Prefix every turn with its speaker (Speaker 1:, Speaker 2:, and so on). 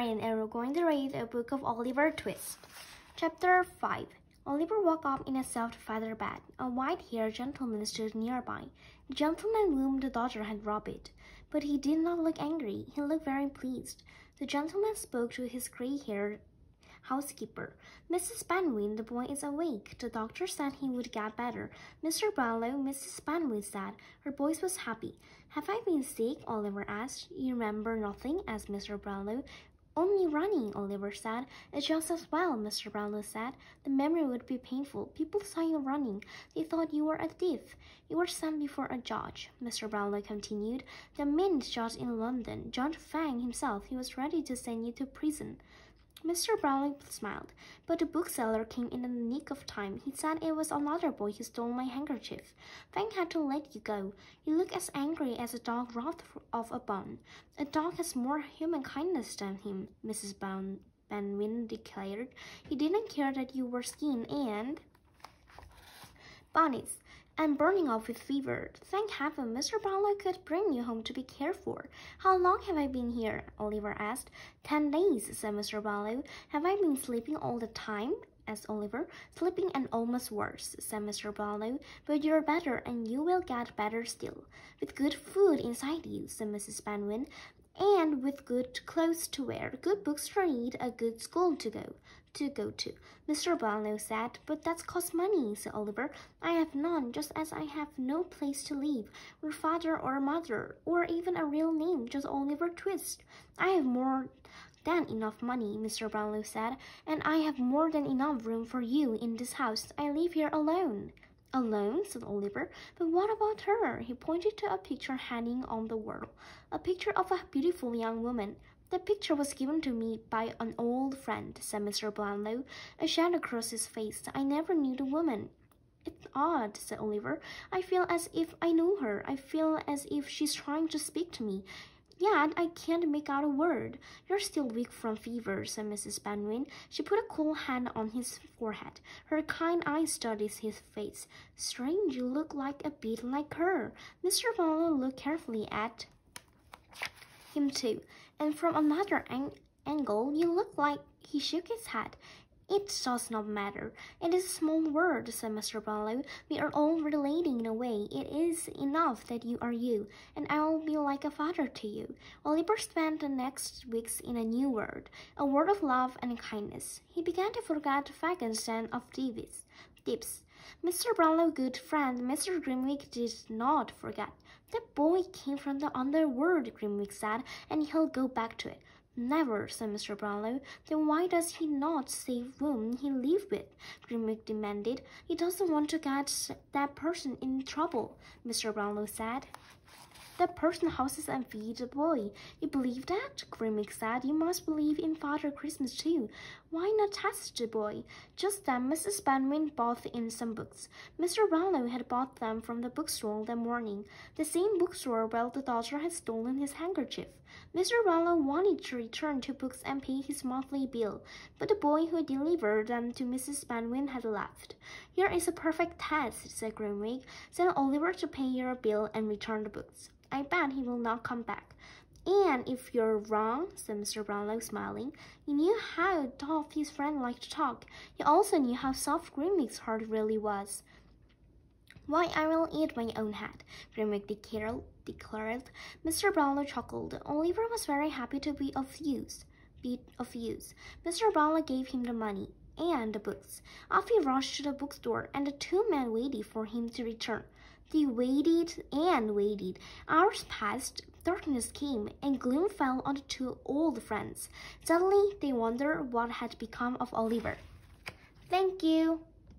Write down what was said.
Speaker 1: Ryan and we're going to read a book of Oliver Twist. Chapter 5. Oliver woke up in a soft feather bed. A white-haired gentleman stood nearby. The gentleman whom the daughter had robbed. But he did not look angry. He looked very pleased. The gentleman spoke to his gray-haired housekeeper. "Mrs. Banwin, the boy is awake. The doctor said he would get better." "Mr. Brownlow," Mrs. Banwin said. Her voice was happy. "Have I been sick?" Oliver asked. "You remember nothing?" asked Mr. Brownlow. "Only running," Oliver said. "It's just as well," Mr. Brownlow said. "The memory would be painful. People saw you running. They thought you were a thief. You were sent before a judge," Mr. Brownlow continued. "The mint judge in London, Judge Fang himself. He was ready to send you to prison." Mr. Brownlow smiled, but the bookseller came in the nick of time. He said it was another boy who stole my handkerchief. "Fang had to let you go. You look as angry as a dog robbed of a bone." "A dog has more human kindness than him," Mrs. Banwin declared. "He didn't care that you were skinned and bonnets and burning up with fever. Thank heaven Mr. Brownlow could bring you home to be cared for." "How long have I been here?" Oliver asked. 10 days, said Mr. Brownlow. "Have I been sleeping all the time?" asked Oliver. "Sleeping and almost worse," said Mr. Brownlow. "But you're better, and you will get better still. With good food inside you," said Mrs. Banwin. "And with good clothes to wear, good books to read, a good school to go to," Mr. Brownlow said. "But that costs money," said Oliver. "I have none, just as I have no place to live, or father or mother, or even a real name, just Oliver Twist." "I have more than enough money," Mr. Brownlow said, "and I have more than enough room for you in this house. I live here alone." "Alone?" said Oliver. "But what about her?" He pointed to a picture hanging on the wall. "A picture of a beautiful young woman." "The picture was given to me by an old friend," said Mr. Brownlow. A shadow crossed his face. "I never knew the woman." "It's odd," said Oliver. "I feel as if I knew her. I feel as if she's trying to speak to me. Yet I can't make out a word." "You're still weak from fever," said Mrs. Banwin. She put a cool hand on his forehead. Her kind eyes studied his face. "Strange, you look like a bit like her." Mr. Brownlow looked carefully at him too, and from another angle you look like— He shook his head. "It does not matter. It is a small world," said Mr. Brownlow. "We are all relating in a way. It is enough that you are you, and I will be like a father to you." Oliver spent the next weeks in a new world, a world of love and kindness. He began to forget faggots and of thieves. Mr. Brownlow, good friend, Mr. Grimwig did not forget. "That boy came from the underworld," Grimwig said, "and he'll go back to it." "Never," said Mr. Brownlow. "Then why does he not say whom he lived with?" Grimwig demanded. "He doesn't want to get that person in trouble," Mr. Brownlow said. "That person houses and feeds the boy." "You believe that?" Grimwig said. "You must believe in Father Christmas too. Why not test the boy?" Just then Mrs. Banwin brought in some books. Mr. Brownlow had bought them from the bookstore that morning, the same bookstore where the daughter had stolen his handkerchief. Mr. Brownlow wanted to return two books and pay his monthly bill, but the boy who delivered them to Mrs. Banwin had left. "Here is a perfect test," said Grimwig. "Send Oliver to pay your bill and return the books. I bet he will not come back." "And if you're wrong," said Mr. Brownlow, smiling. He knew how tough his friend liked to talk. He also knew how soft Grimwig's heart really was. "Why, I will eat my own hat," Grimwig declared. Mr. Brownlow chuckled. Oliver was very happy to be of use. Mr. Brownlow gave him the money and the books. Off he rushed to the bookstore, and the two men waited for him to return. They waited and waited. Hours passed, darkness came, and gloom fell on the two old friends. Suddenly, they wondered what had become of Oliver. Thank you.